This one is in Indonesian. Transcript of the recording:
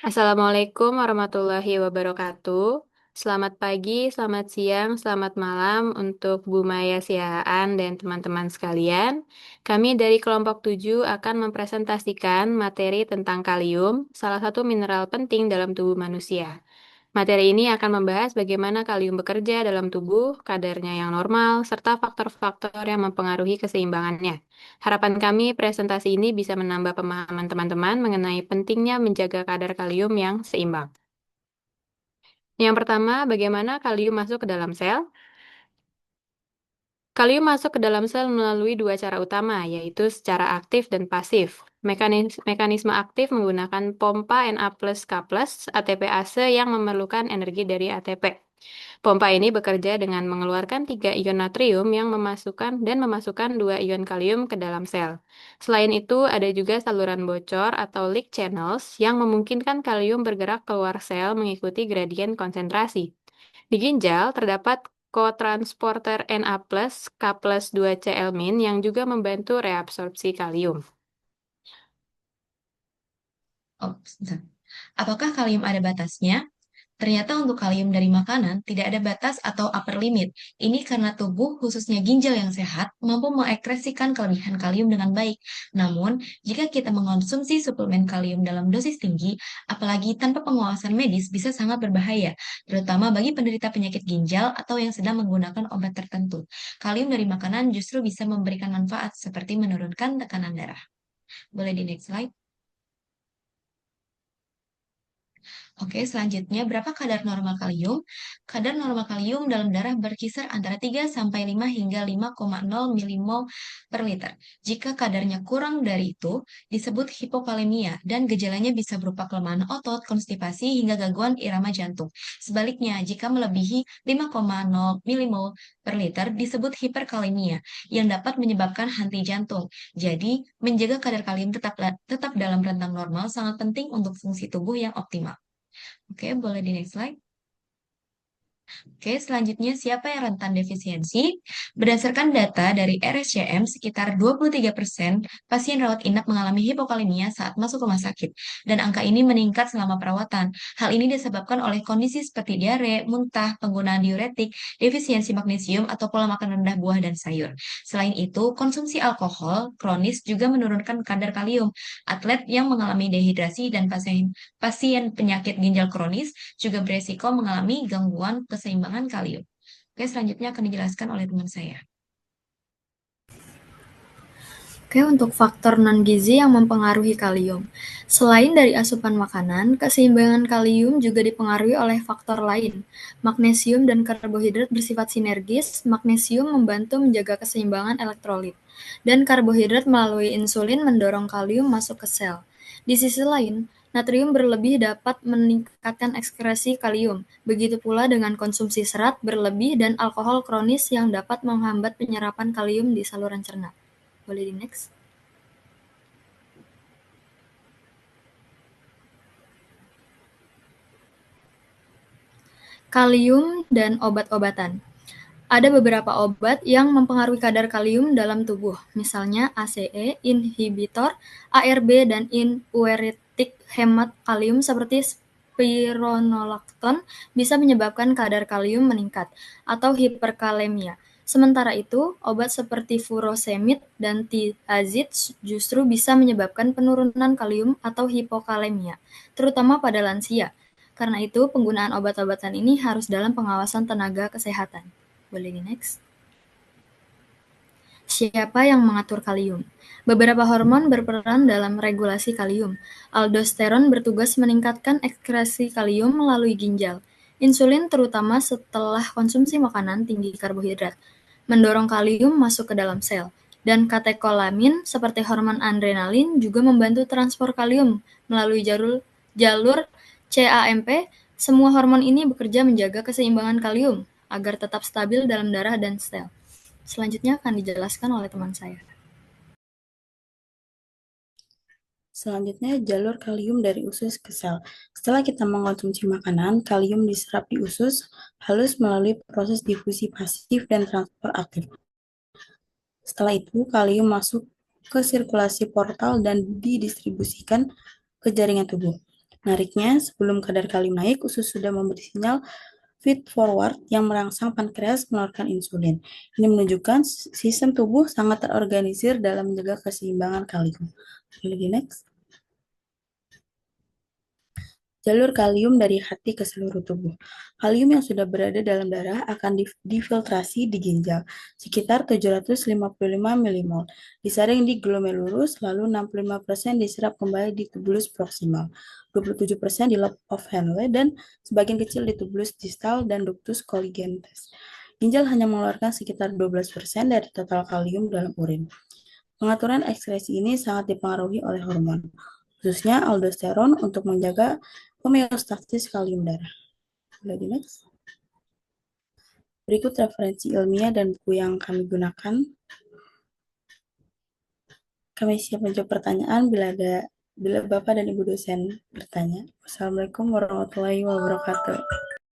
Assalamualaikum warahmatullahi wabarakatuh. Selamat pagi, selamat siang, selamat malam untuk Bu Maya Siahaan dan teman-teman sekalian. Kami dari kelompok 7 akan mempresentasikan materi tentang kalium, salah satu mineral penting dalam tubuh manusia. Materi ini akan membahas bagaimana kalium bekerja dalam tubuh, kadarnya yang normal, serta faktor-faktor yang mempengaruhi keseimbangannya. Harapan kami presentasi ini bisa menambah pemahaman teman-teman mengenai pentingnya menjaga kadar kalium yang seimbang. Yang pertama, bagaimana kalium masuk ke dalam sel? Kalium masuk ke dalam sel melalui dua cara utama, yaitu secara aktif dan pasif. Mekanisme aktif menggunakan pompa Na+K+, ATPase yang memerlukan energi dari ATP. Pompa ini bekerja dengan mengeluarkan 3 ion natrium yang memasukkan 2 ion kalium ke dalam sel. Selain itu, ada juga saluran bocor atau leak channels yang memungkinkan kalium bergerak keluar sel mengikuti gradien konsentrasi. Di ginjal terdapat kotransporter Na+K+2Cl- yang juga membantu reabsorpsi kalium. Oh, sebentar. Apakah kalium ada batasnya? Ternyata untuk kalium dari makanan tidak ada batas atau upper limit. Ini karena tubuh, khususnya ginjal yang sehat, mampu mengekskresikan kelebihan kalium dengan baik. Namun, jika kita mengonsumsi suplemen kalium dalam dosis tinggi, apalagi tanpa pengawasan medis, bisa sangat berbahaya, terutama bagi penderita penyakit ginjal atau yang sedang menggunakan obat tertentu. Kalium dari makanan justru bisa memberikan manfaat seperti menurunkan tekanan darah. Boleh di next slide? Oke, selanjutnya berapa kadar normal kalium? Kadar normal kalium dalam darah berkisar antara 3 sampai 5 hingga 5,0 milimol per liter. Jika kadarnya kurang dari itu, disebut hipokalemia dan gejalanya bisa berupa kelemahan otot, konstipasi hingga gangguan irama jantung. Sebaliknya, jika melebihi 5,0 milimol per liter disebut hiperkalemia yang dapat menyebabkan henti jantung. Jadi, menjaga kadar kalium tetap dalam rentang normal sangat penting untuk fungsi tubuh yang optimal. Oke, boleh di next slide. Oke, selanjutnya siapa yang rentan defisiensi? Berdasarkan data dari RSCM, sekitar 23% pasien rawat inap mengalami hipokalemia saat masuk rumah sakit, dan angka ini meningkat selama perawatan. Hal ini disebabkan oleh kondisi seperti diare, muntah, penggunaan diuretik, defisiensi magnesium, atau pola makan rendah buah dan sayur. Selain itu, konsumsi alkohol kronis juga menurunkan kadar kalium. Atlet yang mengalami dehidrasi dan pasien penyakit ginjal kronis juga beresiko mengalami gangguan keseimbangan kalium. Oke, selanjutnya akan dijelaskan oleh teman saya. Oke, untuk faktor non-gizi yang mempengaruhi kalium. Selain dari asupan makanan, keseimbangan kalium juga dipengaruhi oleh faktor lain. Magnesium dan karbohidrat bersifat sinergis, magnesium membantu menjaga keseimbangan elektrolit, dan karbohidrat melalui insulin mendorong kalium masuk ke sel. Di sisi lain, natrium berlebih dapat meningkatkan ekskresi kalium, begitu pula dengan konsumsi serat berlebih dan alkohol kronis yang dapat menghambat penyerapan kalium di saluran cerna. Boleh di next? Kalium dan obat-obatan. Ada beberapa obat yang mempengaruhi kadar kalium dalam tubuh, misalnya ACE, inhibitor, ARB, dan diuretik hemat kalium seperti spironolakton bisa menyebabkan kadar kalium meningkat atau hiperkalemia. Sementara itu, obat seperti furosemid dan thiazid justru bisa menyebabkan penurunan kalium atau hipokalemia, terutama pada lansia. Karena itu, penggunaan obat-obatan ini harus dalam pengawasan tenaga kesehatan. Boleh di next. Siapa yang mengatur kalium? Beberapa hormon berperan dalam regulasi kalium. Aldosteron bertugas meningkatkan ekskresi kalium melalui ginjal. Insulin terutama setelah konsumsi makanan tinggi karbohidrat, mendorong kalium masuk ke dalam sel. Dan katekolamin seperti hormon adrenalin juga membantu transport kalium melalui jalur CAMP. Semua hormon ini bekerja menjaga keseimbangan kalium agar tetap stabil dalam darah dan sel. Selanjutnya akan dijelaskan oleh teman saya. Selanjutnya, jalur kalium dari usus ke sel. Setelah kita mengonsumsi makanan, kalium diserap di usus halus melalui proses difusi pasif dan transfer aktif. Setelah itu, kalium masuk ke sirkulasi portal dan didistribusikan ke jaringan tubuh. Menariknya, sebelum kadar kalium naik, usus sudah memberi sinyal feed forward yang merangsang pankreas mengeluarkan insulin. Ini menunjukkan sistem tubuh sangat terorganisir dalam menjaga keseimbangan kalium. Lagi next. Jalur kalium dari hati ke seluruh tubuh. Kalium yang sudah berada dalam darah akan difiltrasi di ginjal, sekitar 755 milimol, disaring di glomerulus, lalu 65% diserap kembali di tubulus proksimal, 27% di lobe of Henle, dan sebagian kecil di tubulus distal dan ductus colligenstes. Ginjal hanya mengeluarkan sekitar 12% dari total kalium dalam urin. Pengaturan ekskresi ini sangat dipengaruhi oleh hormon, khususnya aldosteron untuk menjaga homeostatis kalium darah. Lagi next. Berikut referensi ilmiah dan buku yang kami gunakan. Kami siap menjawab pertanyaan bila Bapak dan Ibu dosen bertanya. Wassalamualaikum warahmatullahi wabarakatuh.